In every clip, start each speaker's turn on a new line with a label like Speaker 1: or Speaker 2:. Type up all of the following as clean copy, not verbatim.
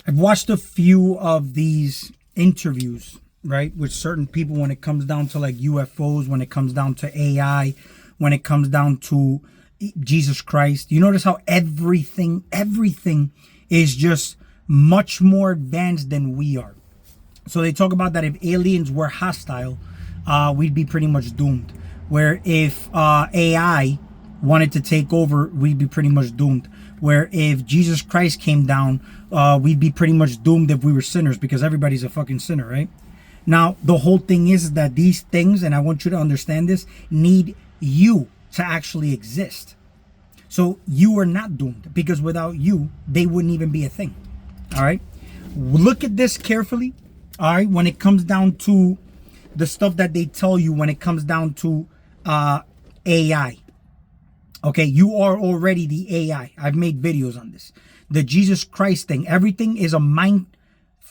Speaker 1: I've watched a few of these interviews, right, with certain people when it comes down to like UFOs, when it comes down to AI, when it comes down to Jesus Christ. You notice how everything is just much more advanced than we are. So they talk about that if aliens were hostile, we'd be pretty much doomed. Where if AI wanted to take over, we'd be pretty much doomed. Where if Jesus Christ came down, we'd be pretty much doomed if we were sinners, because everybody's a fucking sinner, right? Now, the whole thing is that these things, and I want you to understand this, need you to actually exist. So you are not doomed, because without you, they wouldn't even be a thing. All right? Look at this carefully. All right? When it comes down to the stuff that they tell you, when it comes down to AI. Okay, you are already the AI. I've made videos on this. The Jesus Christ thing, everything is a mind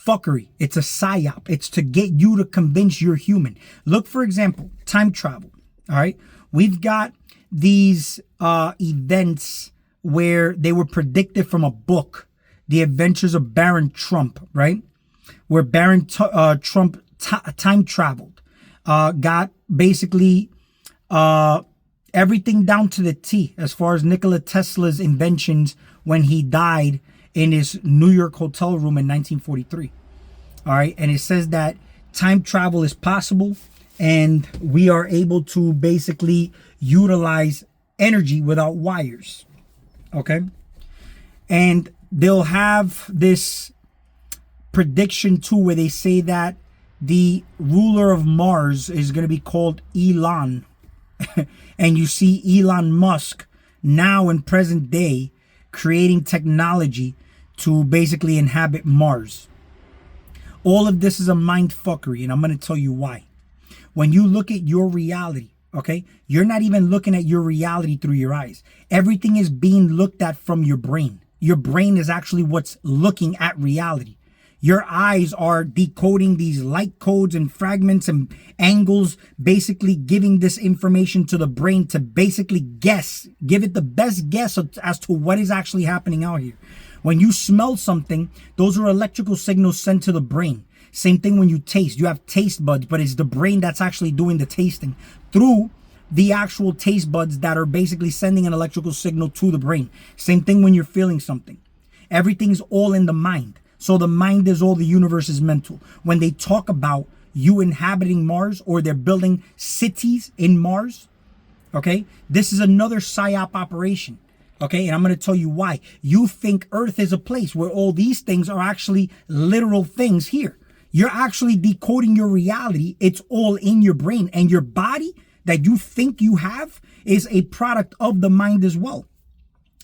Speaker 1: fuckery. It's a psyop. It's to get you to convince you're human. Look, for example, time travel. All right, we've got these events where they were predicted from a book, The Adventures of Baron Trump, right? Where Baron Trump time traveled, got basically everything down to the T as far as Nikola Tesla's inventions when he died in his New York hotel room in 1943. All right. And it says that time travel is possible and we are able to basically utilize energy without wires. Okay. And they'll have this prediction too, where they say that the ruler of Mars is going to be called Elon. And you see Elon Musk now in present day creating technology to basically inhabit Mars. All of this is a mind fuckery, and I'm going to tell you why. When you look at your reality, okay, you're not even looking at your reality through your eyes. Everything is being looked at from your brain. Your brain is actually what's looking at reality. Your eyes are decoding these light codes and fragments and angles, basically giving this information to the brain to basically guess, give it the best guess as to what is actually happening out here. When you smell something, those are electrical signals sent to the brain. Same thing when you taste. You have taste buds, but it's the brain that's actually doing the tasting through the actual taste buds that are basically sending an electrical signal to the brain. Same thing when you're feeling something. Everything's all in the mind. So the mind is all, the universe is mental. When they talk about you inhabiting Mars or they're building cities in Mars, okay, this is another psyop operation. Okay, and I'm going to tell you why. You think Earth is a place where all these things are actually literal things here. You're actually decoding your reality. It's all in your brain, and your body that you think you have is a product of the mind as well.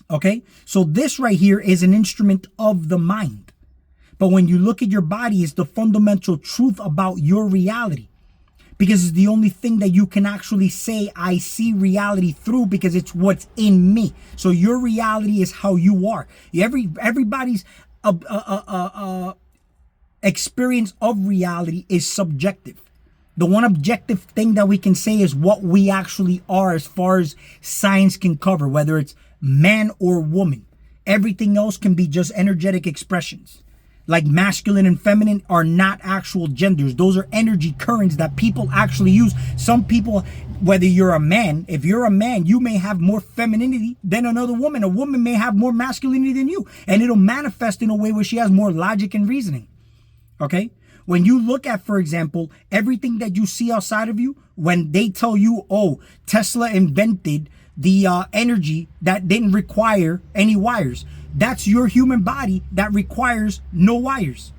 Speaker 1: Okay, so this right here is an instrument of the mind. But when you look at your body, it's the fundamental truth about your reality. Because it's the only thing that you can actually say, I see reality through, because it's what's in me. So your reality is how you are. Everybody's experience of reality is subjective. The one objective thing that we can say is what we actually are as far as science can cover, whether it's man or woman. Everything else can be just energetic expressions. Like masculine and feminine are not actual genders. Those are energy currents that people actually use. Some people, whether you're a man, if you're a man, you may have more femininity than another woman. A woman may have more masculinity than you. And it'll manifest in a way where she has more logic and reasoning. Okay? When you look at, for example, everything that you see outside of you, when they tell you, oh, Tesla invented the energy that didn't require any wires. That's your human body that requires no wires.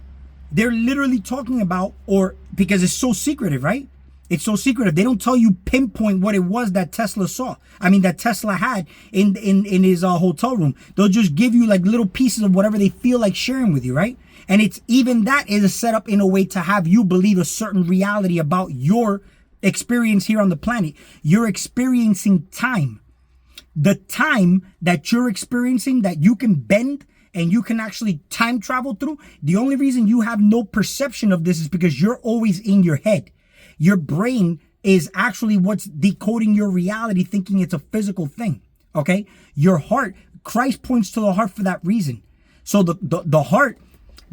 Speaker 1: They're literally talking about, or because it's so secretive, right? It's so secretive. They don't tell you pinpoint what it was that Tesla saw. I mean, that Tesla had in his hotel room. They'll just give you like little pieces of whatever they feel like sharing with you, right? And it's even that is a setup in a way to have you believe a certain reality about your experience here on the planet. You're experiencing time. The time that you're experiencing that you can bend and you can actually time travel through, the only reason you have no perception of this is because you're always in your head. Your brain is actually what's decoding your reality, thinking it's a physical thing. Okay? Your heart, Christ points to the heart for that reason. So the heart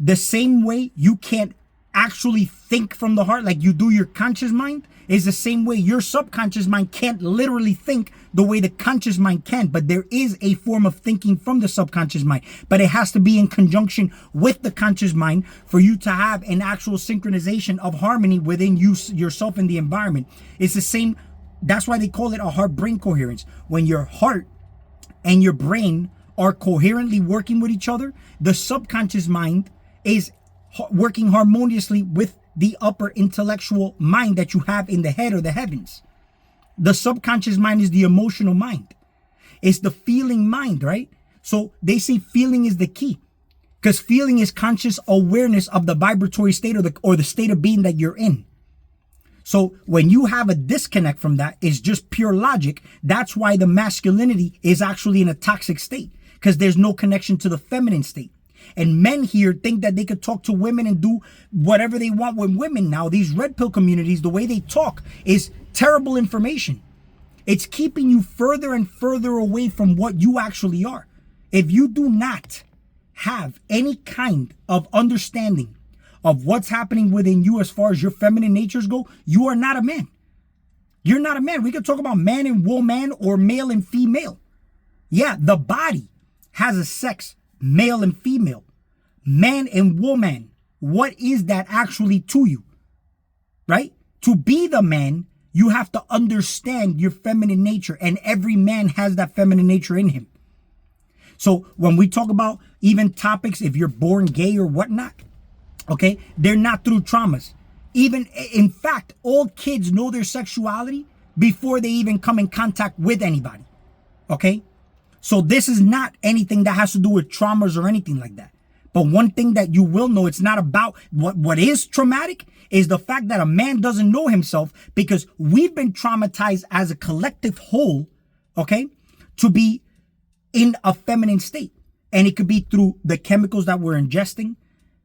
Speaker 1: the same way you can't actually think from the heart like you do your conscious mind is the same way your subconscious mind can't literally think the way the conscious mind can. But there is a form of thinking from the subconscious mind, but it has to be in conjunction with the conscious mind for you to have an actual synchronization of harmony within you, yourself, and the environment. It's the same. That's why they call it a heart-brain coherence. When your heart and your brain are coherently working with each other, the subconscious mind is working harmoniously with the upper intellectual mind that you have in the head or the heavens. The subconscious mind is the emotional mind. It's the feeling mind, right? So they say feeling is the key, because feeling is conscious awareness of the vibratory state or the state of being that you're in. So when you have a disconnect from that, it's just pure logic. That's why the masculinity is actually in a toxic state, because there's no connection to the feminine state. And men here think that they could talk to women and do whatever they want with women now. These red pill communities, the way they talk is terrible information. It's keeping you further and further away from what you actually are. If you do not have any kind of understanding of what's happening within you as far as your feminine natures go, you are not a man. You're not a man. We could talk about man and woman or male and female. Yeah, the body has a sex, male and female, man and woman. What is that actually to you, right? To be the man, you have to understand your feminine nature, and every man has that feminine nature in him. So when we talk about even topics, if you're born gay or whatnot, okay, they're not through traumas. Even, in fact, all kids know their sexuality before they even come in contact with anybody, okay? So this is not anything that has to do with traumas or anything like that. But one thing that you will know, it's not about what is traumatic is the fact that a man doesn't know himself, because we've been traumatized as a collective whole, okay, to be in a feminine state. And it could be through the chemicals that we're ingesting,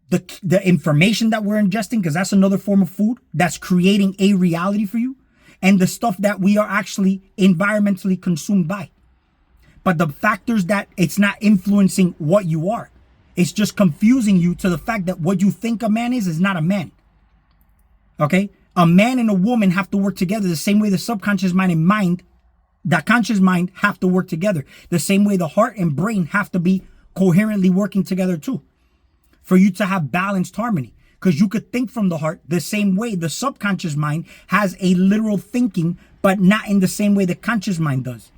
Speaker 1: the information that we're ingesting, because that's another form of food that's creating a reality for you, and the stuff that we are actually environmentally consumed by. But the factors that it's not influencing what you are. It's just confusing you to the fact that what you think a man is not a man. Okay? A man and a woman have to work together the same way the subconscious mind and mind, that conscious mind have to work together. The same way the heart and brain have to be coherently working together too. For you to have balanced harmony. Because you could think from the heart the same way the subconscious mind has a literal thinking, but not in the same way the conscious mind does.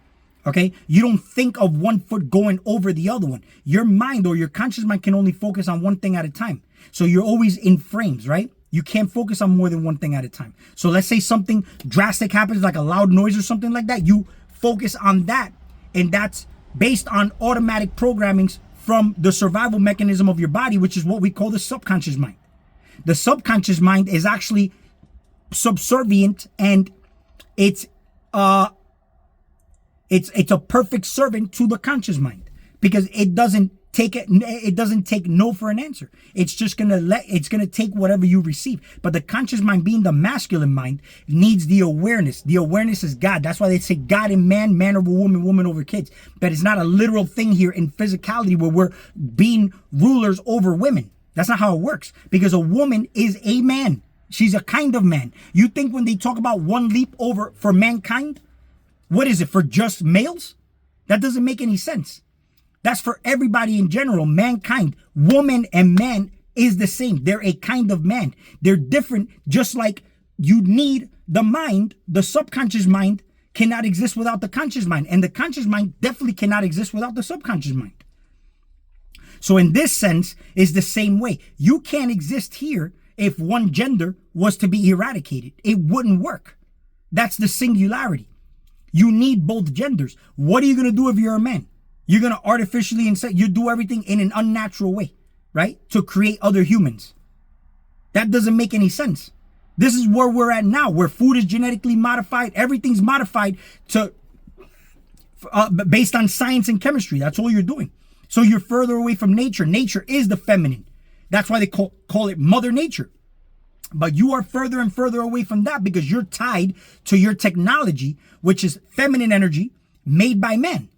Speaker 1: Okay, you don't think of one foot going over the other one. Your mind or your conscious mind can only focus on one thing at a time. So you're always in frames, right? You can't focus on more than one thing at a time. So let's say something drastic happens, like a loud noise or something like that. You focus on that. And that's based on automatic programmings from the survival mechanism of your body, which is what we call the subconscious mind. The subconscious mind is actually subservient, and it's a perfect servant to the conscious mind, because it doesn't take no for an answer. It's just gonna take whatever you receive. But the conscious mind, being the masculine mind, needs the awareness. The awareness is God. That's why they say God in man, man over woman, woman over kids. But it's not a literal thing here in physicality where we're being rulers over women. That's not how it works, because a woman is a man. She's a kind of man. You think when they talk about one leap over for mankind, what is it, for just males? That doesn't make any sense. That's for everybody in general, mankind. Woman and man is the same. They're a kind of man. They're different, just like you need the mind. The subconscious mind cannot exist without the conscious mind. And the conscious mind definitely cannot exist without the subconscious mind. So in this sense, it's the same way. You can't exist here if one gender was to be eradicated. It wouldn't work. That's the singularity. You need both genders. What are you going to do if you're a man? You're going to artificially you do everything in an unnatural way, right? To create other humans. That doesn't make any sense. This is where we're at now, where food is genetically modified. Everything's modified based on science and chemistry. That's all you're doing. So you're further away from nature. Nature is the feminine. That's why they call it Mother Nature. But you are further and further away from that, because you're tied to your technology, which is feminine energy made by men.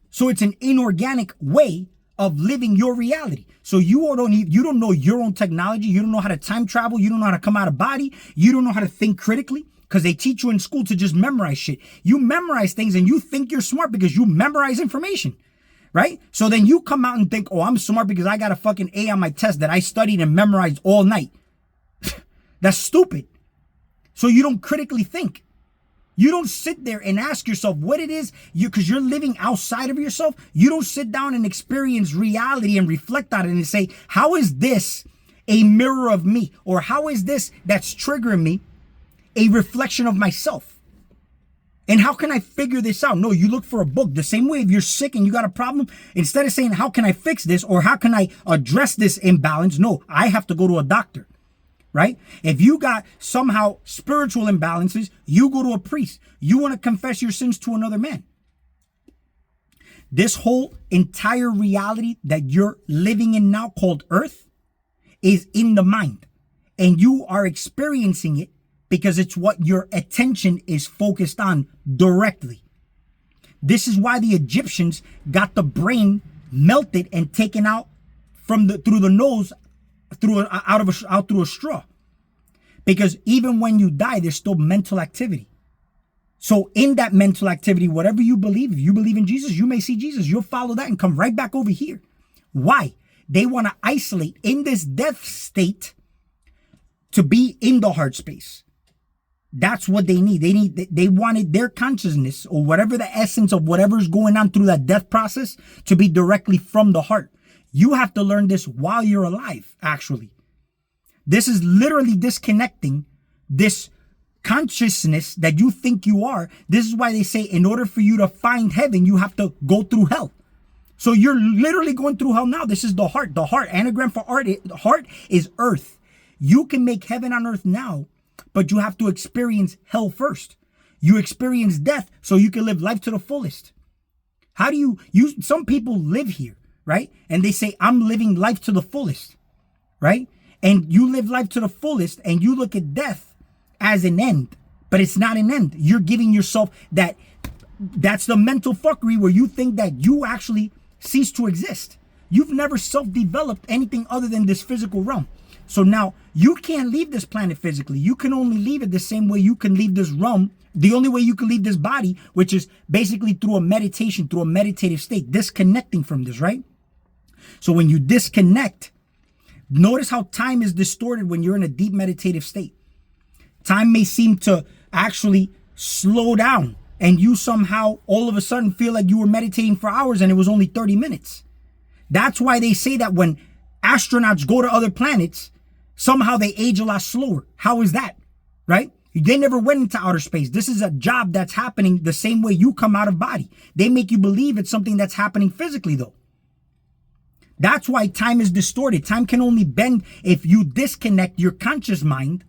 Speaker 1: So it's an inorganic way of living your reality. So you don't know your own technology. You don't know how to time travel. You don't know how to come out of body. You don't know how to think critically because they teach you in school to just memorize shit. You memorize things and you think you're smart because you memorize information, right? So then you come out and think, oh, I'm smart because I got a fucking A on my test that I studied and memorized all night. That's stupid. So you don't critically think. You don't sit there and ask yourself what it is, because you're living outside of yourself. You don't sit down and experience reality and reflect on it and say, how is this a mirror of me? Or how is this that's triggering me a reflection of myself? And how can I figure this out? No, you look for a book. The same way if you're sick and you got a problem, instead of saying, how can I fix this? Or how can I address this imbalance? No, I have to go to a doctor. Right? If you got somehow spiritual imbalances, you go to a priest. You want to confess your sins to another man. This whole entire reality that you're living in now called earth is in the mind. And you are experiencing it because it's what your attention is focused on directly. This is why the Egyptians got the brain melted and taken out through the nose out through a straw. Because even when you die, there's still mental activity. So in that mental activity, whatever you believe, if you believe in Jesus, you may see Jesus. You'll follow that and come right back over here. Why? They want to isolate in this death state to be in the heart space. That's what they need. They wanted their consciousness or whatever the essence of whatever's going on through that death process to be directly from the heart. You have to learn this while you're alive, actually. This is literally disconnecting this consciousness that you think you are. This is why they say in order for you to find heaven, you have to go through hell. So you're literally going through hell now. This is the heart. The heart, anagram for heart is earth. You can make heaven on earth now, but you have to experience hell first. You experience death so you can live life to the fullest. How do you some people live here, right? And they say, I'm living life to the fullest, right? And you live life to the fullest and you look at death as an end, but it's not an end. You're giving yourself that's the mental fuckery where you think that you actually cease to exist. You've never self-developed anything other than this physical realm. So now you can't leave this planet physically. You can only leave it the same way you can leave this realm. The only way you can leave this body, which is basically through a meditation, through a meditative state, disconnecting from this, right? So when you disconnect, notice how time is distorted when you're in a deep meditative state. Time may seem to actually slow down and you somehow all of a sudden feel like you were meditating for hours and it was only 30 minutes. That's why they say that when astronauts go to other planets, somehow they age a lot slower. How is that? Right? They never went into outer space. This is a job that's happening the same way you come out of body. They make you believe it's something that's happening physically though. That's why time is distorted. Time can only bend if you disconnect your conscious mind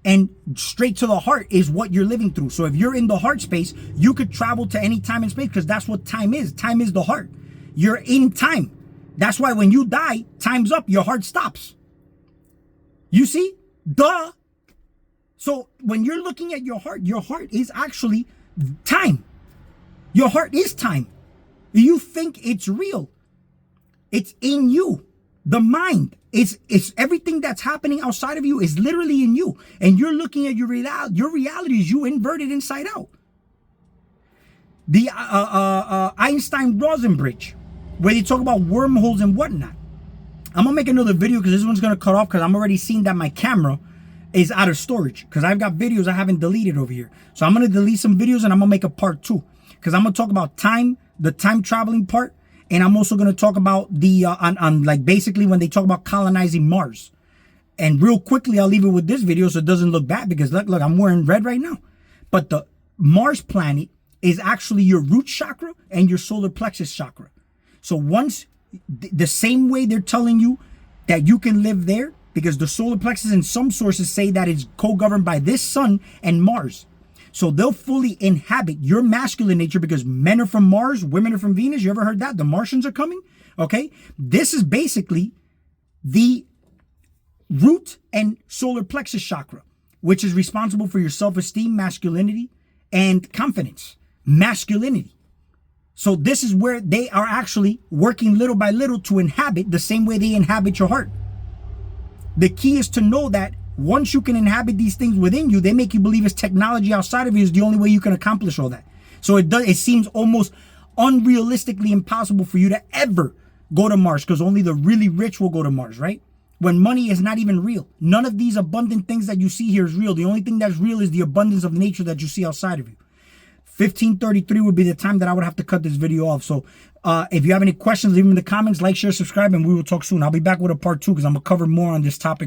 Speaker 1: and straight to the heart is what you're living through. So if you're in the heart space, you could travel to any time and space because that's what time is. Time is the heart. You're in time. That's why when you die, time's up, your heart stops. You see? Duh. So when you're looking at your heart is actually time. Your heart is time. You think it's real. It's in you. The mind, it's everything that's happening outside of you is literally in you. And you're looking at your reality. Your reality is you inverted inside out. The Einstein-Rosen bridge, where they talk about wormholes and whatnot. I'm going to make another video because this one's going to cut off because I'm already seeing that my camera is out of storage because I've got videos I haven't deleted over here. So I'm going to delete some videos and I'm going to make a part 2 because I'm going to talk about time, the time traveling part. And I'm also going to talk about the, like basically when they talk about colonizing Mars. And real quickly, I'll leave it with this video so it doesn't look bad because look, I'm wearing red right now. But the Mars planet is actually your root chakra and your solar plexus chakra. So once, the same way they're telling you that you can live there, because the solar plexus in some sources say that it's co-governed by this sun and Mars. So they'll fully inhabit your masculine nature because men are from Mars, women are from Venus. You ever heard that? The Martians are coming. Okay. This is basically the root and solar plexus chakra, which is responsible for your self-esteem, masculinity, and confidence. Masculinity. So this is where they are actually working little by little to inhabit the same way they inhabit your heart. The key is to know that once you can inhabit these things within you, they make you believe it's technology outside of you is the only way you can accomplish all that. So it seems almost unrealistically impossible for you to ever go to Mars, because only the really rich will go to Mars, right? When money is not even real. None of these abundant things that you see here is real. The only thing that's real is the abundance of nature that you see outside of you. 1533 would be the time that I would have to cut this video off. So if you have any questions, leave them in the comments, like, share, subscribe, and we will talk soon. I'll be back with a part 2 because I'm going to cover more on this topic.